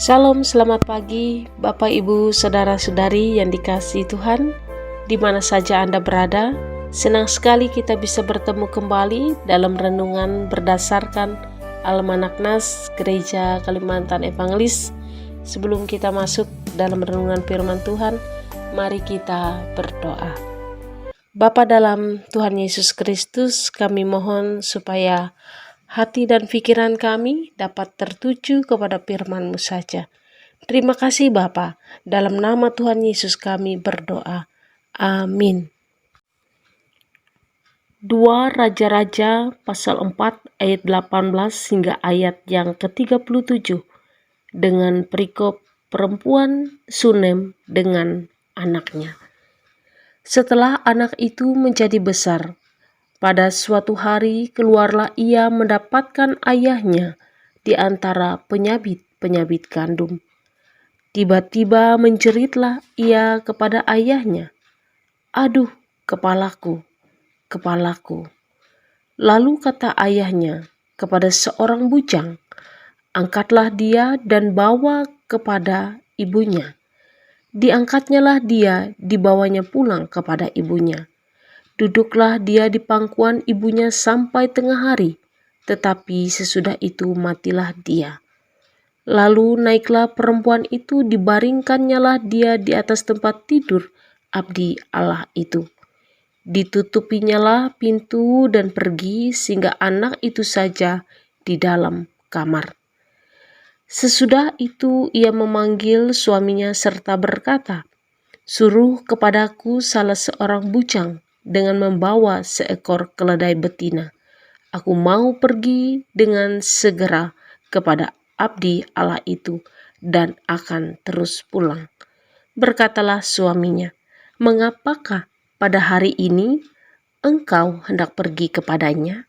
Shalom, selamat pagi Bapak Ibu Saudara-saudari yang dikasihi Tuhan, di mana saja Anda berada. Senang sekali kita bisa bertemu kembali dalam renungan berdasarkan Almanak Nas Gereja Kalimantan Evangelis. Sebelum kita masuk dalam renungan firman Tuhan, mari kita berdoa. Bapa dalam Tuhan Yesus Kristus, kami mohon supaya hati dan pikiran kami dapat tertuju kepada firman-Mu saja. Terima kasih Bapa, dalam nama Tuhan Yesus kami berdoa. Amin. 2 Raja-Raja pasal 4 ayat 18 hingga ayat yang ke-37 dengan perikop perempuan Sunem dengan anaknya. Setelah anak itu menjadi besar, pada suatu hari keluarlah ia mendapatkan ayahnya di antara penyabit-penyabit gandum. Tiba-tiba menjeritlah ia kepada ayahnya, "Aduh, kepalaku, kepalaku." Lalu kata ayahnya kepada seorang bujang, "Angkatlah dia dan bawa kepada ibunya." Diangkatnyalah dia, dibawanya pulang kepada ibunya. Duduklah dia di pangkuan ibunya sampai tengah hari, tetapi sesudah itu matilah dia. Lalu naiklah perempuan itu, dibaringkannyalah dia di atas tempat tidur abdi Allah itu. Ditutupinyalah pintu dan pergi, sehingga anak itu saja di dalam kamar. Sesudah itu ia memanggil suaminya serta berkata, "Suruh kepadaku salah seorang bujang dengan membawa seekor keledai betina. Aku mau pergi dengan segera kepada abdi Allah itu dan akan terus pulang." Berkatalah suaminya, "Mengapakah pada hari ini engkau hendak pergi kepadanya?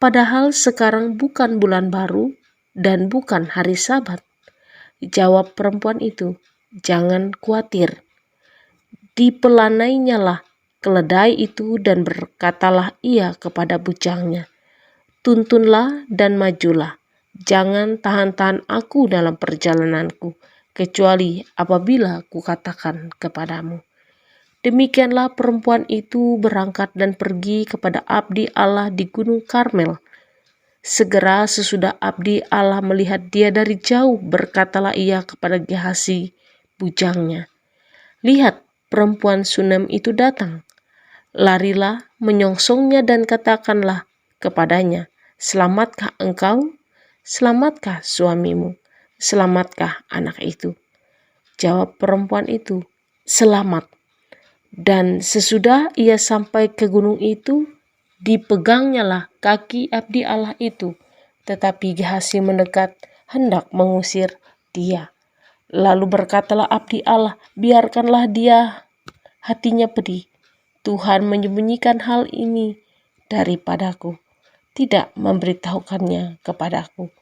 Padahal sekarang bukan bulan baru dan bukan hari Sabat." Jawab perempuan itu, "Jangan khawatir." Dipelanainya keledai itu dan berkatalah ia kepada bujangnya, "Tuntunlah dan majulah, jangan tahan-tahan aku dalam perjalananku, kecuali apabila kukatakan kepadamu." Demikianlah perempuan itu berangkat dan pergi kepada abdi Allah di Gunung Karmel. Segera sesudah abdi Allah melihat dia dari jauh, berkatalah ia kepada Gehazi bujangnya, "Lihat, perempuan Sunem itu datang." Larilah menyongsongnya dan katakanlah kepadanya, "Selamatkah engkau? Selamatkah suamimu? Selamatkah anak itu?" Jawab perempuan itu, "Selamat." Dan sesudah ia sampai ke gunung itu, dipegangnyalah kaki abdi Allah itu, tetapi Gehazi mendekat hendak mengusir dia. Lalu berkatalah abdi Allah, "Biarkanlah dia, hatinya pedih. Tuhan menyembunyikan hal ini daripadaku, tidak memberitahukannya kepadaku."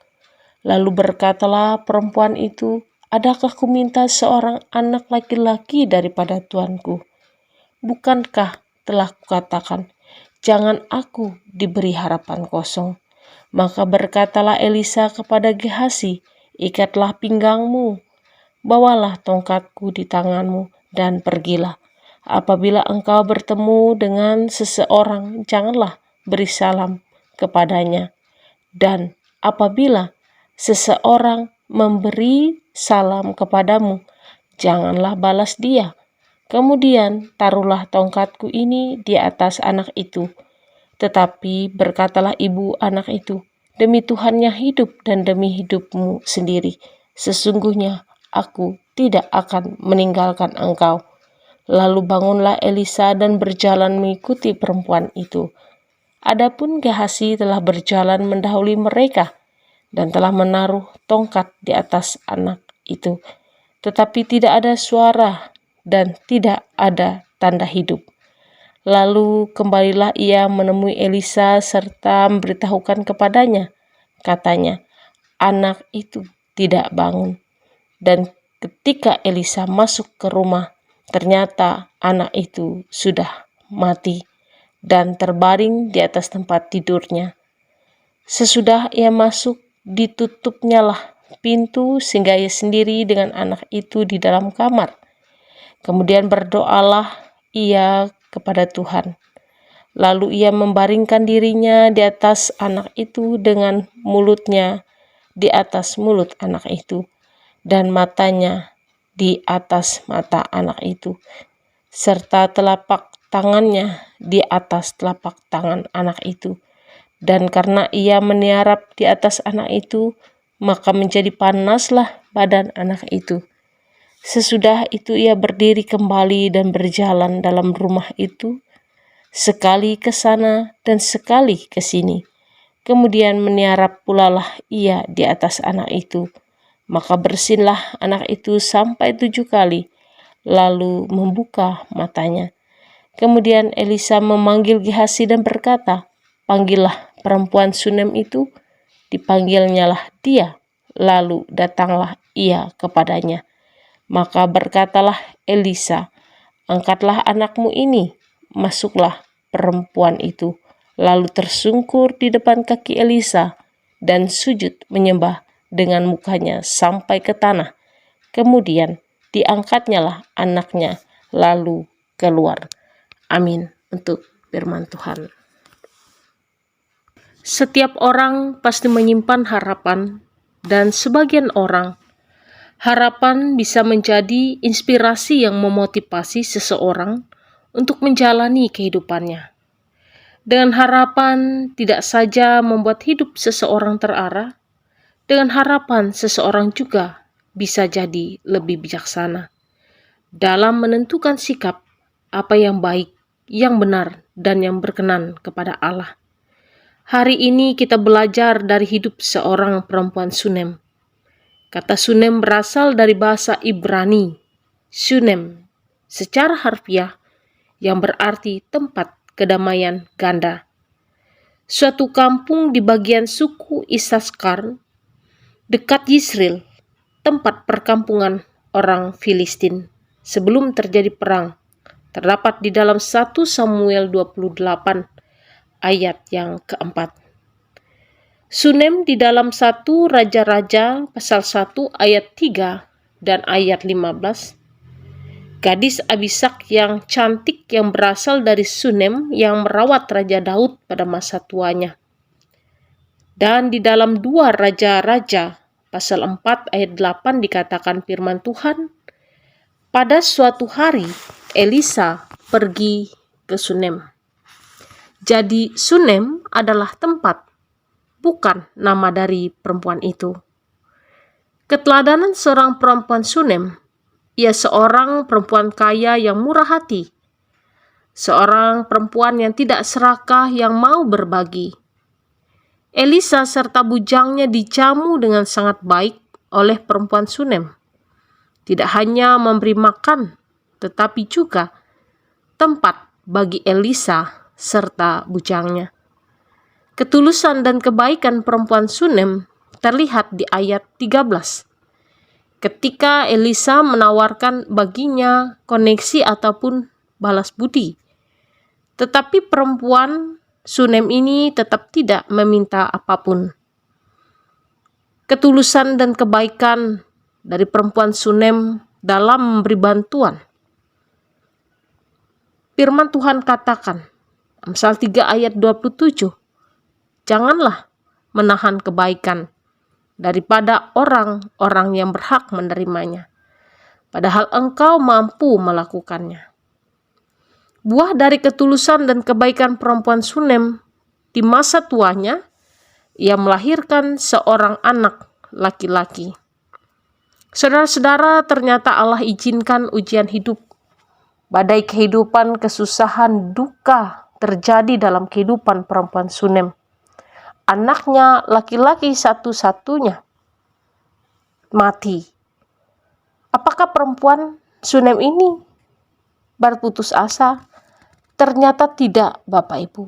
Lalu berkatalah perempuan itu, "Adakah kuminta seorang anak laki-laki daripada tuanku? Bukankah telah kukatakan, jangan aku diberi harapan kosong?" Maka berkatalah Elisa kepada Gehazi, "Ikatlah pinggangmu, bawalah tongkatku di tanganmu, dan pergilah. Apabila engkau bertemu dengan seseorang, janganlah beri salam kepadanya. Dan apabila seseorang memberi salam kepadamu, janganlah balas dia. Kemudian taruhlah tongkatku ini di atas anak itu." Tetapi berkatalah ibu anak itu, "Demi Tuhan yang hidup dan demi hidupmu sendiri, sesungguhnya aku tidak akan meninggalkan engkau." Lalu bangunlah Elisa dan berjalan mengikuti perempuan itu. Adapun Gehazi telah berjalan mendahului mereka dan telah menaruh tongkat di atas anak itu. Tetapi tidak ada suara dan tidak ada tanda hidup. Lalu kembalilah ia menemui Elisa serta memberitahukan kepadanya. Katanya, "Anak itu tidak bangun." Dan ketika Elisa masuk ke rumah, ternyata anak itu sudah mati dan terbaring di atas tempat tidurnya. Sesudah ia masuk, ditutupnyalah pintu sehingga ia sendiri dengan anak itu di dalam kamar. Kemudian berdoalah ia kepada Tuhan. Lalu ia membaringkan dirinya di atas anak itu dengan mulutnya di atas mulut anak itu dan matanya di atas mata anak itu, serta telapak tangannya di atas telapak tangan anak itu. Dan karena ia meniarap di atas anak itu, maka menjadi panaslah badan anak itu. Sesudah itu ia berdiri kembali dan berjalan dalam rumah itu, sekali ke sana dan sekali ke sini. Kemudian meniarap pulalah ia di atas anak itu. Maka bersinlah anak itu sampai 7 kali, lalu membuka matanya. Kemudian Elisa memanggil Gehazi dan berkata, "Panggillah perempuan Sunem itu." Dipanggilnyalah dia, lalu datanglah ia kepadanya. Maka berkatalah Elisa, "Angkatlah anakmu ini." Masuklah perempuan itu, lalu tersungkur di depan kaki Elisa dan sujud menyembah dengan mukanya sampai ke tanah. Kemudian diangkatnyalah anaknya lalu keluar. Amin. Untuk firman Tuhan. Setiap orang pasti menyimpan harapan, dan sebagian orang harapan bisa menjadi inspirasi yang memotivasi seseorang untuk menjalani kehidupannya. Dengan harapan tidak saja membuat hidup seseorang terarah, dengan harapan seseorang juga bisa jadi lebih bijaksana dalam menentukan sikap apa yang baik, yang benar, dan yang berkenan kepada Allah. Hari ini kita belajar dari hidup seorang perempuan Sunem. Kata Sunem berasal dari bahasa Ibrani, Sunem, secara harfiah yang berarti tempat kedamaian ganda. Suatu kampung di bagian suku Isaskar, dekat Yisril, tempat perkampungan orang Filistin sebelum terjadi perang, terdapat di dalam 1 Samuel 28 ayat yang keempat. Sunem di dalam 1 Raja-Raja pasal 1 ayat 3 dan ayat 15. Gadis Abisak yang cantik yang berasal dari Sunem yang merawat Raja Daud pada masa tuanya. Dan di dalam 2 Raja-Raja pasal 4 ayat 8 dikatakan firman Tuhan, pada suatu hari Elisa pergi ke Sunem. Jadi Sunem adalah tempat, bukan nama dari perempuan itu. Keteladanan seorang perempuan Sunem, ia seorang perempuan kaya yang murah hati, seorang perempuan yang tidak serakah yang mau berbagi. Elisa serta bujangnya dijamu dengan sangat baik oleh perempuan Sunem. Tidak hanya memberi makan, tetapi juga tempat bagi Elisa serta bujangnya. Ketulusan dan kebaikan perempuan Sunem terlihat di ayat 13. Ketika Elisa menawarkan baginya koneksi ataupun balas budi. Tetapi perempuan Sunem ini tetap tidak meminta apapun. Ketulusan dan kebaikan dari perempuan Sunem dalam memberi bantuan. Firman Tuhan katakan, Amsal 3 ayat 27, janganlah menahan kebaikan daripada orang-orang yang berhak menerimanya, padahal engkau mampu melakukannya. Buah dari ketulusan dan kebaikan perempuan Sunem di masa tuanya, ia melahirkan seorang anak laki-laki. Saudara-saudara, ternyata Allah izinkan ujian hidup, badai kehidupan, kesusahan, duka terjadi dalam kehidupan perempuan Sunem. Anaknya laki-laki satu-satunya mati. Apakah perempuan Sunem ini berputus asa? Ternyata tidak, Bapak Ibu.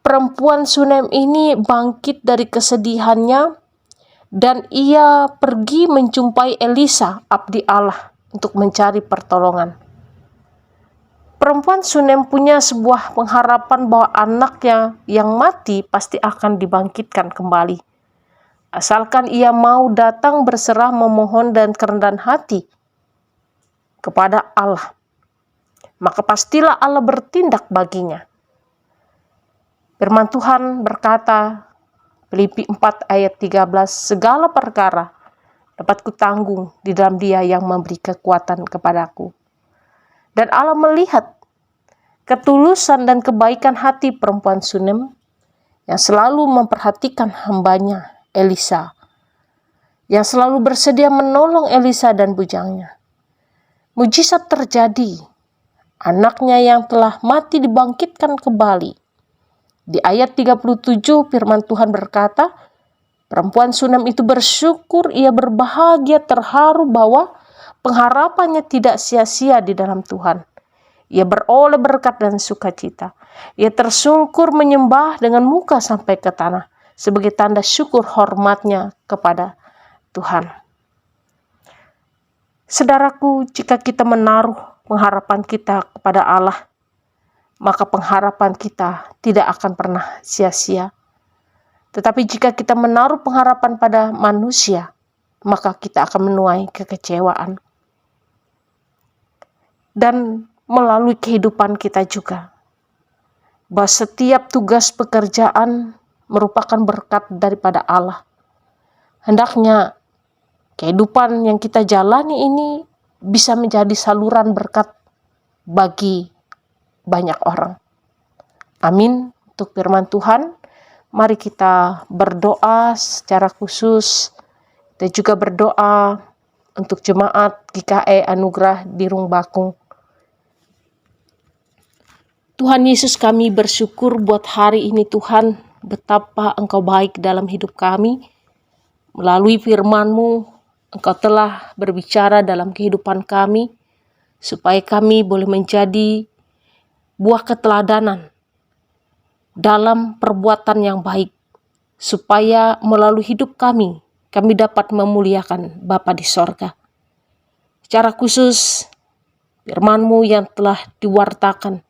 Perempuan Sunem ini bangkit dari kesedihannya dan ia pergi menjumpai Elisa, abdi Allah, untuk mencari pertolongan. Perempuan Sunem punya sebuah pengharapan bahwa anaknya yang mati pasti akan dibangkitkan kembali. Asalkan ia mau datang berserah memohon dan kerendahan hati kepada Allah, maka pastilah Allah bertindak baginya. Firman Tuhan berkata, Filipi 4 ayat 13, segala perkara dapat kutanggung di dalam Dia yang memberi kekuatan kepadaku. Dan Allah melihat ketulusan dan kebaikan hati perempuan Sunem yang selalu memperhatikan hambanya Elisa, yang selalu bersedia menolong Elisa dan bujangnya. Mujizat terjadi, anaknya yang telah mati dibangkitkan kembali. Di ayat 37 firman Tuhan berkata, perempuan Sunem itu bersyukur, ia berbahagia, terharu bahwa pengharapannya tidak sia-sia di dalam Tuhan. Ia beroleh berkat dan sukacita. Ia tersungkur menyembah dengan muka sampai ke tanah sebagai tanda syukur hormatnya kepada Tuhan. Saudaraku, jika kita menaruh pengharapan kita kepada Allah, maka pengharapan kita tidak akan pernah sia-sia. Tetapi jika kita menaruh pengharapan pada manusia, maka kita akan menuai kekecewaan. Dan melalui kehidupan kita juga, bahwa setiap tugas pekerjaan merupakan berkat daripada Allah. Hendaknya kehidupan yang kita jalani ini bisa menjadi saluran berkat bagi banyak orang. Amin. Untuk firman Tuhan, mari kita berdoa secara khusus. Kita juga berdoa untuk jemaat GKE Anugerah di Rungbakung. Tuhan Yesus, kami bersyukur buat hari ini Tuhan, betapa Engkau baik dalam hidup kami. Melalui firman-Mu, Engkau telah berbicara dalam kehidupan kami, supaya kami boleh menjadi buah keteladanan dalam perbuatan yang baik, supaya melalui hidup kami dapat memuliakan Bapa di sorga. Secara khusus, firman-Mu yang telah diwartakan,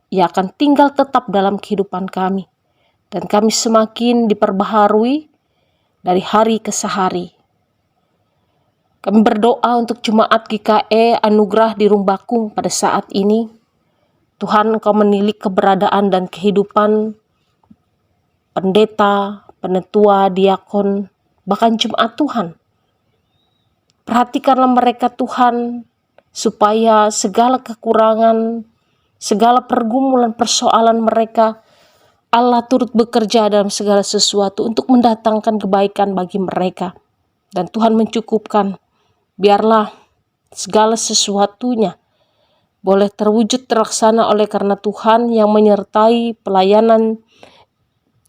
ia akan tinggal tetap dalam kehidupan kami, dan kami semakin diperbaharui dari hari ke hari. Kami berdoa untuk jemaat GKE Anugerah di Rungbakung pada saat ini. Tuhan, Engkau menilik keberadaan dan kehidupan pendeta, penetua, diakon, bahkan jemaat Tuhan. Perhatikanlah mereka Tuhan, supaya segala kekurangan, segala pergumulan persoalan mereka, Allah turut bekerja dalam segala sesuatu untuk mendatangkan kebaikan bagi mereka. Dan Tuhan mencukupkan, biarlah segala sesuatunya boleh terwujud terlaksana oleh karena Tuhan yang menyertai pelayanan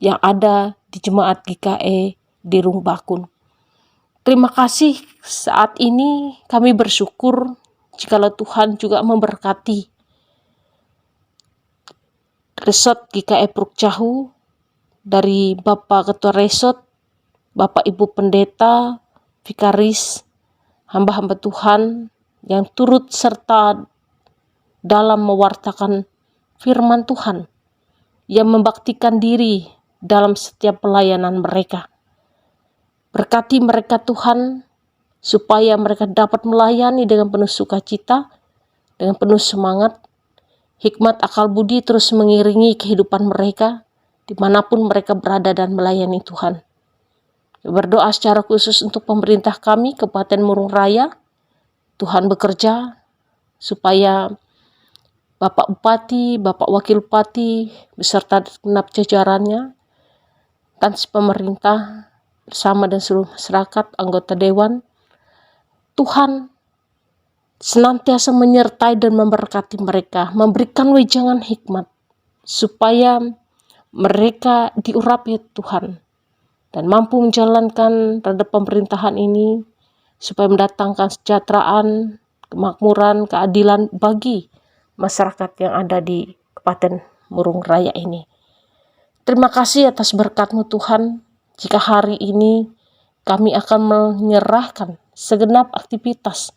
yang ada di jemaat GKE di Rungbakung. Terima kasih, saat ini kami bersyukur jikalau Tuhan juga memberkati Resort GKE Prukcahu, dari Bapak Ketua Resort, Bapak Ibu Pendeta, Vikaris, hamba-hamba Tuhan yang turut serta dalam mewartakan firman Tuhan, yang membaktikan diri dalam setiap pelayanan mereka. Berkati mereka Tuhan, supaya mereka dapat melayani dengan penuh sukacita, dengan penuh semangat. Hikmat akal budi terus mengiringi kehidupan mereka, dimanapun mereka berada dan melayani Tuhan. Berdoa secara khusus untuk pemerintah kami, Kabupaten Murung Raya. Tuhan bekerja supaya Bapak Bupati, Bapak Wakil Bupati, beserta genap jajarannya, dan pemerintah bersama dan seluruh masyarakat, anggota Dewan, Tuhan senantiasa menyertai dan memberkati mereka, memberikan wejangan hikmat, supaya mereka diurapi Tuhan, dan mampu menjalankan terhadap pemerintahan ini, supaya mendatangkan kesejahteraan, kemakmuran, keadilan bagi masyarakat yang ada di Kabupaten Murung Raya ini. Terima kasih atas berkat-Mu Tuhan, jika hari ini kami akan menyerahkan segenap aktivitas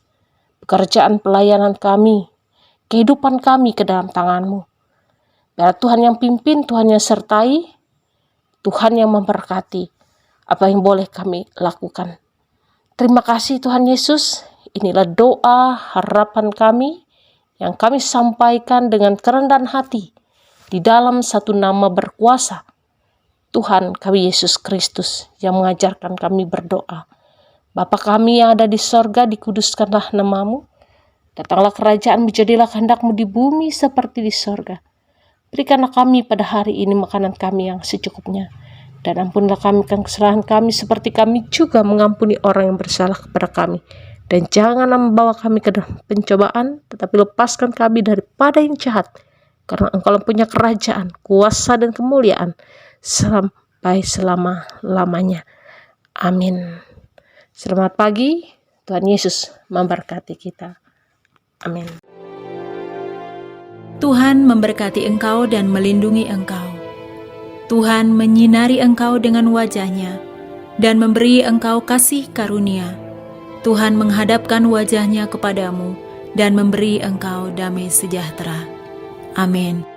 pekerjaan pelayanan kami, kehidupan kami ke dalam tangan-Mu. Biar Tuhan yang pimpin, Tuhan yang sertai, Tuhan yang memberkati. apa yang boleh kami lakukan. Terima kasih Tuhan Yesus, inilah doa harapan kami yang kami sampaikan dengan kerendahan hati di dalam satu nama berkuasa, Tuhan kami Yesus Kristus yang mengajarkan kami berdoa. Bapa kami yang ada di sorga, dikuduskanlah namamu. Datanglah kerajaan, jadilah kehendak-Mu di bumi seperti di sorga. Berikanlah kami pada hari ini makanan kami yang secukupnya. Dan ampunilah kami kesalahan kami seperti kami juga mengampuni orang yang bersalah kepada kami. Dan janganlah membawa kami ke dalam pencobaan, tetapi lepaskan kami daripada yang jahat. Karena Engkau punya kerajaan, kuasa dan kemuliaan sampai selama-lamanya. Amin. Selamat pagi, Tuhan Yesus memberkati kita. Amin. Tuhan memberkati engkau dan melindungi engkau. Tuhan menyinari engkau dengan wajah-Nya dan memberi engkau kasih karunia. Tuhan menghadapkan wajah-Nya kepadamu dan memberi engkau damai sejahtera. Amin.